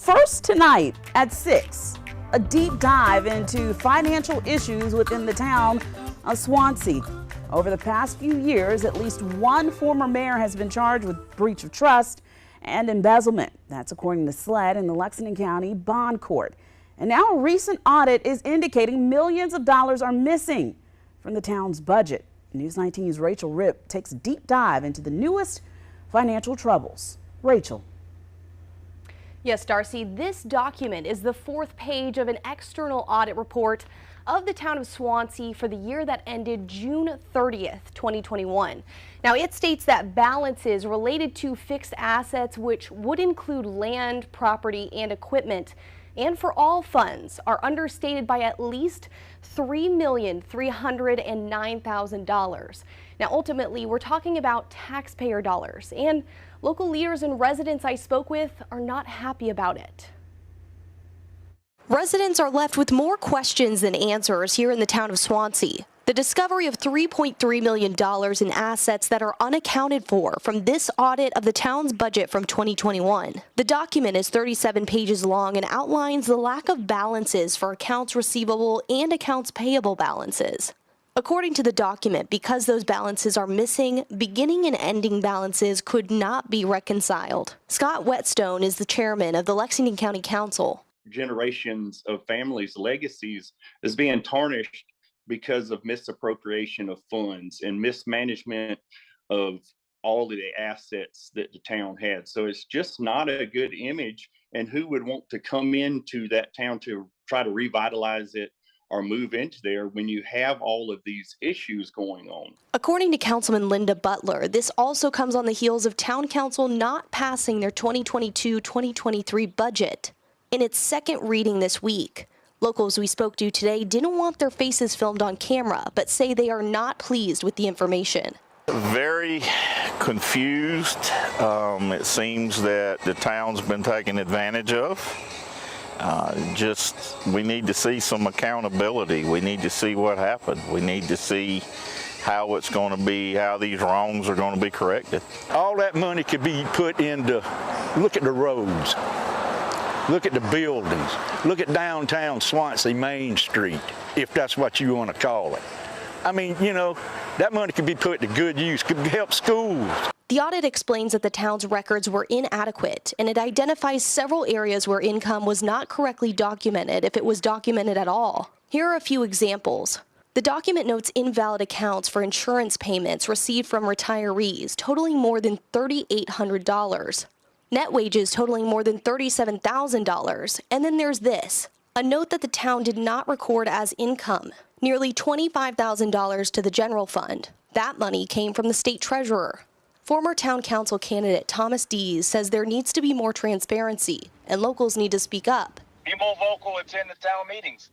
First tonight at 6, a deep dive into financial issues within the town of Swansea. Over the past few years, at least one former mayor has been charged with breach of trust and embezzlement. That's according to SLED in the Lexington County Bond Court. And now a recent audit is indicating millions of dollars are missing from the town's budget. News 19's Rachel Ripp takes a deep dive into the newest financial troubles. Rachel. Yes, Darcy, this document is the 4th page of an external audit report of the town of Swansea for the year that ended June 30th, 2021. Now, it states that balances related to fixed assets, which would include land, property, and equipment, and for all funds, are understated by at least $3,309,000. Now, ultimately, we're talking about taxpayer dollars, and local leaders and residents I spoke with are not happy about it. Residents are left with more questions than answers here in the town of Swansea. The discovery of $3.3 million in assets that are unaccounted for from this audit of the town's budget from 2021. The document is 37 pages long and outlines the lack of balances for accounts receivable and accounts payable balances. According to the document, because those balances are missing, beginning and ending balances could not be reconciled. Scott Whetstone is the chairman of the Lexington County Council. Generations of families' legacies is being tarnished because of misappropriation of funds and mismanagement of all of the assets that the town had. So it's just not a good image. And who would want to come into that town to try to revitalize it or move into there when you have all of these issues going on? According to Councilman Linda Butler, this also comes on the heels of Town Council not passing their 2022-2023 budget in its second reading this week. Locals we spoke to today didn't want their faces filmed on camera, but say they are not pleased with the information. Very confused. It seems that the town's been taken advantage of. We need to see some accountability. We need to see what happened. We need to see how it's going to be, how these wrongs are going to be corrected. All that money could be put into, look at the roads, look at the buildings, look at downtown Swansea Main Street, if that's what you want to call it. I mean, you know, that money could be put to good use, could help schools. The audit explains that the town's records were inadequate, and it identifies several areas where income was not correctly documented, if it was documented at all. Here are a few examples. The document notes invalid accounts for insurance payments received from retirees totaling more than $3,800. Net wages totaling more than $37,000. And then there's this, a note that the town did not record as income, nearly $25,000 to the general fund. That money came from the state treasurer. Former town council candidate Thomas Dees says there needs to be more transparency and locals need to speak up. Be more vocal, attend the town meetings.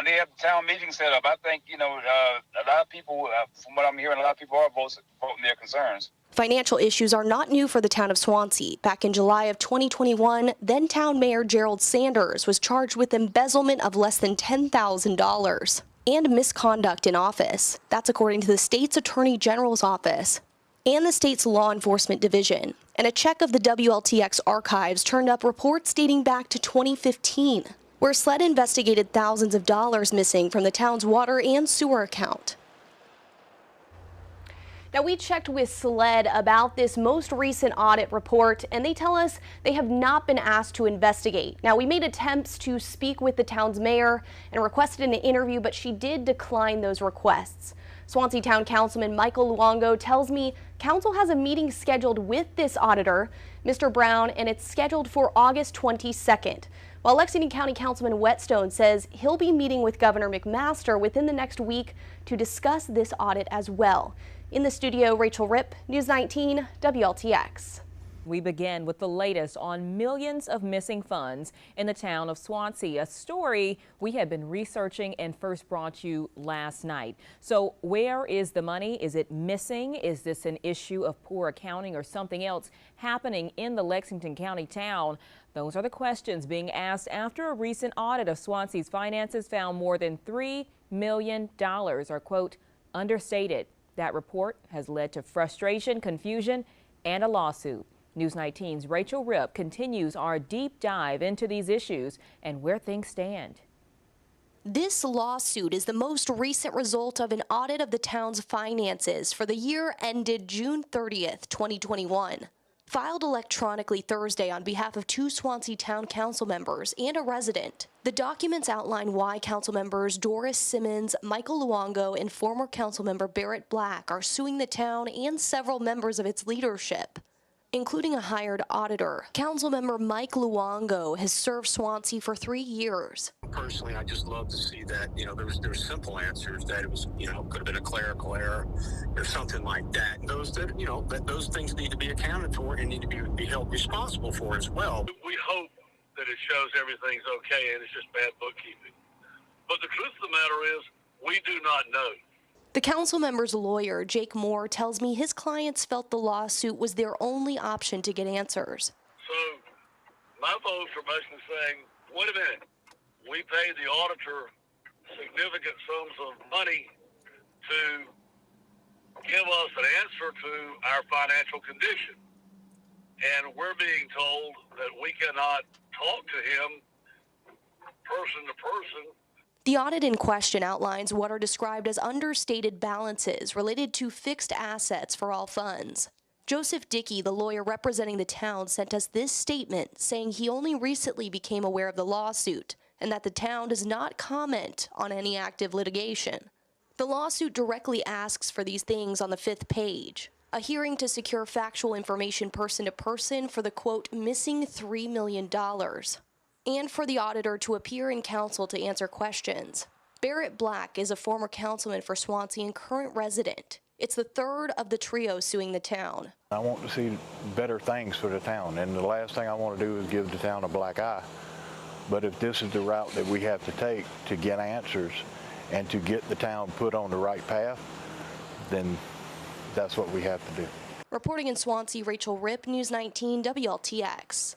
They have the town meetings set up. I think, a lot of people, from what I'm hearing, a lot of people are voting their concerns. Financial issues are not new for the town of Swansea. Back in July of 2021, then town mayor Gerald Sanders was charged with embezzlement of less than $10,000 and misconduct in office. That's according to the state's attorney general's office and the state's law enforcement division. And a check of the WLTX archives turned up reports dating back to 2015, where SLED investigated thousands of dollars missing from the town's water and sewer account. Now, we checked with SLED about this most recent audit report, and they tell us they have not been asked to investigate. Now, we made attempts to speak with the town's mayor and requested an interview, but she did decline those requests. Swansea Town Councilman Michael Luongo tells me council has a meeting scheduled with this auditor, Mr. Brown, and it's scheduled for August 22nd. While Lexington County Councilman Whetstone says he'll be meeting with Governor McMaster within the next week to discuss this audit as well. In the studio, Rachel Ripp, News 19, WLTX. We begin with the latest on millions of missing funds in the town of Swansea, a story we have been researching and first brought you last night. So where is the money? Is it missing? Is this an issue of poor accounting or something else happening in the Lexington County town? Those are the questions being asked after a recent audit of Swansea's finances found more than $3 million are, quote, understated. That report has led to frustration, confusion, and a lawsuit. News 19's Rachel Ripp continues our deep dive into these issues and where things stand. This lawsuit is the most recent result of an audit of the town's finances for the year ended June 30th, 2021. Filed electronically Thursday on behalf of 2 Swansea Town Council members and a resident. The documents outline why council members Doris Simmons, Michael Luongo, and former council member Barrett Black are suing the town and several members of its leadership, including a hired auditor. Councilmember Mike Luongo has served Swansea for 3 years. Personally, I just love to see that, there's simple answers, that it was, could have been a clerical error or something like that. Those that, that those things need to be accounted for and need to be held responsible for as well. We hope that it shows everything's okay and it's just bad bookkeeping. But the truth of the matter is, we do not know. The council member's lawyer, Jake Moore, tells me his clients felt the lawsuit was their only option to get answers. So my folks are basically saying, wait a minute, we paid the auditor significant sums of money to give us an answer to our financial condition. And we're being told that we cannot talk to him person to person. The audit in question outlines what are described as understated balances related to fixed assets for all funds. Joseph Dickey, the lawyer representing the town, sent us this statement saying he only recently became aware of the lawsuit and that the town does not comment on any active litigation. The lawsuit directly asks for these things on the 5th page. A hearing to secure factual information person to person for the, quote, missing $3 million. And for the auditor to appear in council to answer questions. Barrett Black is a former councilman for Swansea and current resident. It's the third of the trio suing the town. I want to see better things for the town, and the last thing I want to do is give the town a black eye. But if this is the route that we have to take to get answers and to get the town put on the right path, then that's what we have to do. Reporting in Swansea, Rachel Ripp, News 19 WLTX.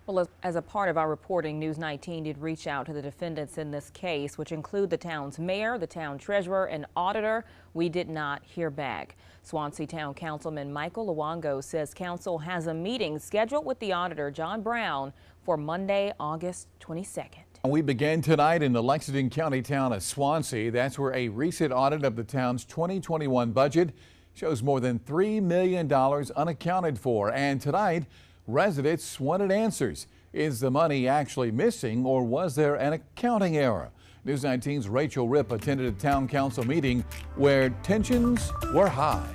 Well, as a part of our reporting, News 19 did reach out to the defendants in this case, which include the town's mayor, the town treasurer, and auditor. We did not hear back. Swansea Town Councilman Michael Luongo says council has a meeting scheduled with the auditor, John Brown, for Monday, August 22nd. We begin tonight in the Lexington County town of Swansea. That's where a recent audit of the town's 2021 budget shows more than $3 million unaccounted for. And tonight, residents wanted answers. Is the money actually missing, or was there an accounting error? News 19's Rachel Ripp attended a town council meeting where tensions were high.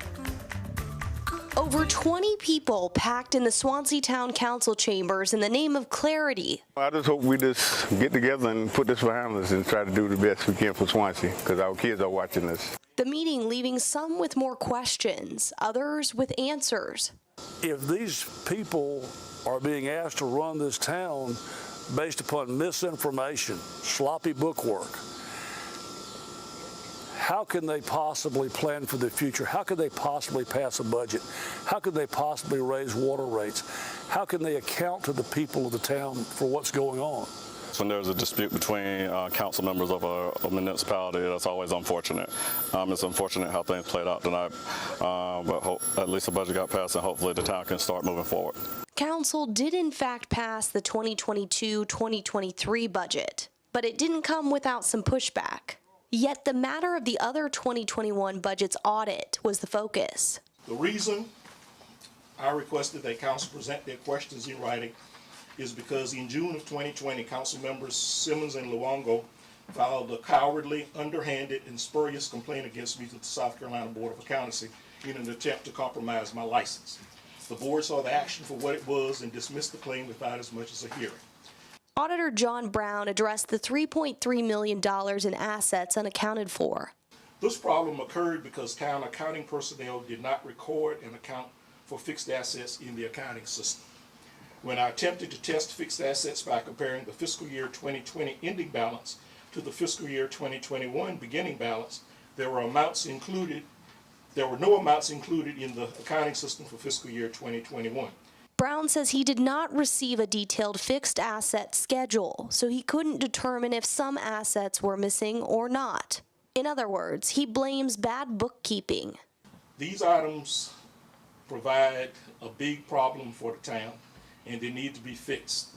Over 20 people packed in the Swansea Town Council chambers in the name of clarity. I just hope we just get together and put this behind us and try to do the best we can for Swansea, because our kids are watching us. The meeting leaving some with more questions, others with answers. If these people are being asked to run this town based upon misinformation, sloppy bookwork, how can they possibly plan for the future? How could they possibly pass a budget? How could they possibly raise water rates? How can they account to the people of the town for what's going on? When there's a dispute between council members of a municipality, that's always unfortunate. It's unfortunate how things played out tonight, but at least the budget got passed, and hopefully the town can start moving forward. Council did in fact pass the 2022-2023 budget, but it didn't come without some pushback. Yet the matter of the other 2021 budget's audit was the focus. The reason I requested that council present their questions in writing is because in June of 2020, council members Simmons and Luongo filed a cowardly, underhanded, and spurious complaint against me to the South Carolina Board of Accountancy in an attempt to compromise my license. The board saw the action for what it was and dismissed the claim without as much as a hearing. Auditor John Brown addressed the $3.3 million in assets unaccounted for. This problem occurred because town accounting personnel did not record and account for fixed assets in the accounting system. When I attempted to test fixed assets by comparing the fiscal year 2020 ending balance to the fiscal year 2021 beginning balance, there were no amounts included in the accounting system for fiscal year 2021. Brown says he did not receive a detailed fixed asset schedule, so he couldn't determine if some assets were missing or not. In other words, he blames bad bookkeeping. These items provide a big problem for the town, and they need to be fixed.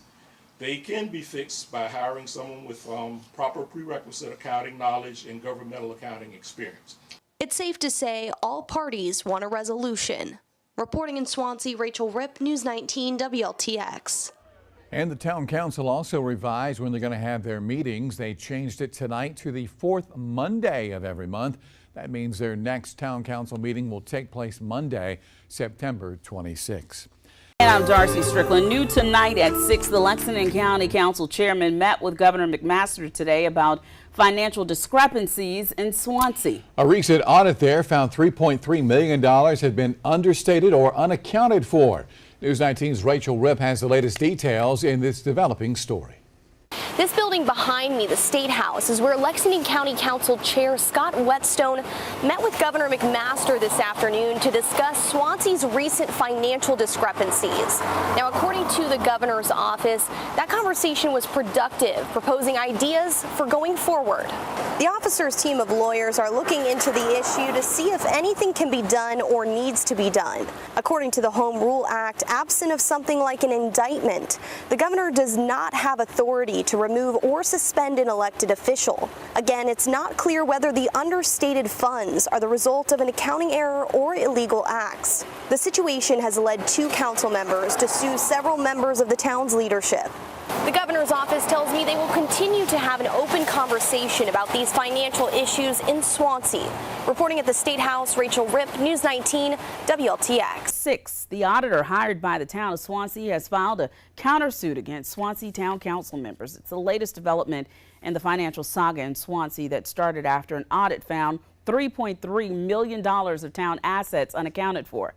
They can be fixed by hiring someone with proper prerequisite accounting knowledge and governmental accounting experience. It's safe to say all parties want a resolution. Reporting in Swansea, Rachel Ripp, News 19 WLTX. And the town council also revised when they're going to have their meetings. They changed it tonight to the fourth Monday of every month. That means their next town council meeting will take place Monday, September 26. And I'm Darcy Strickland. New tonight at 6, the Lexington County Council Chairman met with Governor McMaster today about financial discrepancies in Swansea. A recent audit there found $3.3 million had been understated or unaccounted for. News 19's Rachel Ripp has the latest details in this developing story. This building behind me, the State House, is where Lexington County Council Chair Scott Whetstone met with Governor McMaster this afternoon to discuss Swansea's recent financial discrepancies. Now, according to the governor's office, that conversation was productive, proposing ideas for going forward. The officer's team of lawyers are looking into the issue to see if anything can be done or needs to be done. According to the Home Rule Act, absent of something like an indictment, the governor does not have authority to remove or suspend an elected official. Again, it's not clear whether the understated funds are the result of an accounting error or illegal acts. The situation has led 2 council members to sue several members of the town's leadership. The governor's office tells me they will continue to have an open conversation about these financial issues in Swansea. Reporting at the State House, Rachel Ripp, News 19 WLTX. 6, the auditor hired by the town of Swansea has filed a countersuit against Swansea Town Council members. It's the latest development in the financial saga in Swansea that started after an audit found $3.3 million of town assets unaccounted for.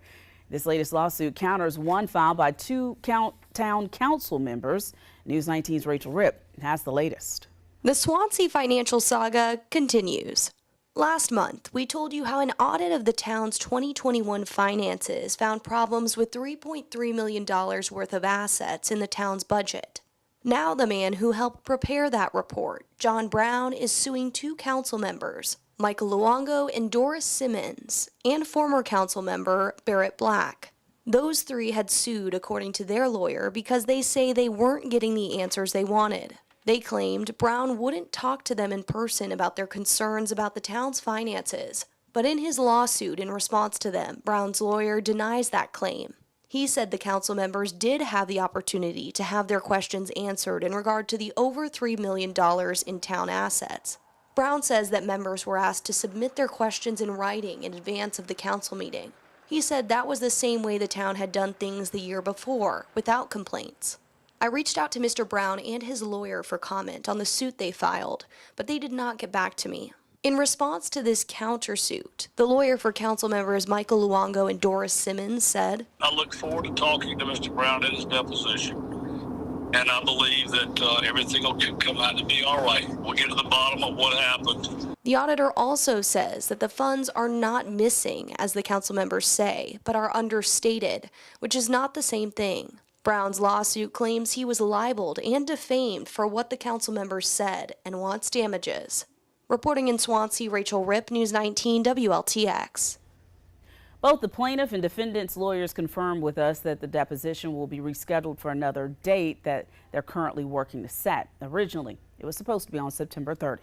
This latest lawsuit counters one filed by 2 town council members. News 19's Rachel Ripp has the latest. The Swansea financial saga continues. Last month, we told you how an audit of the town's 2021 finances found problems with $3.3 million worth of assets in the town's budget. Now the man who helped prepare that report, John Brown, is suing 2 council members, Michael Luongo and Doris Simmons, and former council member Barrett Black. Those 3 had sued, according to their lawyer, because they say they weren't getting the answers they wanted. They claimed Brown wouldn't talk to them in person about their concerns about the town's finances. But in his lawsuit in response to them, Brown's lawyer denies that claim. He said the council members did have the opportunity to have their questions answered in regard to the over $3 million in town assets. Brown says that members were asked to submit their questions in writing in advance of the council meeting. He said that was the same way the town had done things the year before, without complaints. I reached out to Mr. Brown and his lawyer for comment on the suit they filed, but they did not get back to me. In response to this countersuit, the lawyer for council members Michael Luongo and Doris Simmons said, I look forward to talking to Mr. Brown at his deposition, and I believe that everything will come out to be all right. We'll get to the bottom of what happened. The auditor also says that the funds are not missing, as the council members say, but are understated, which is not the same thing. Brown's lawsuit claims he was libeled and defamed for what the council members said and wants damages. Reporting in Swansea, Rachel Ripp, News 19 WLTX. Both the plaintiff and defendant's lawyers confirmed with us that the deposition will be rescheduled for another date that they're currently working to set. Originally, it was supposed to be on September 30th.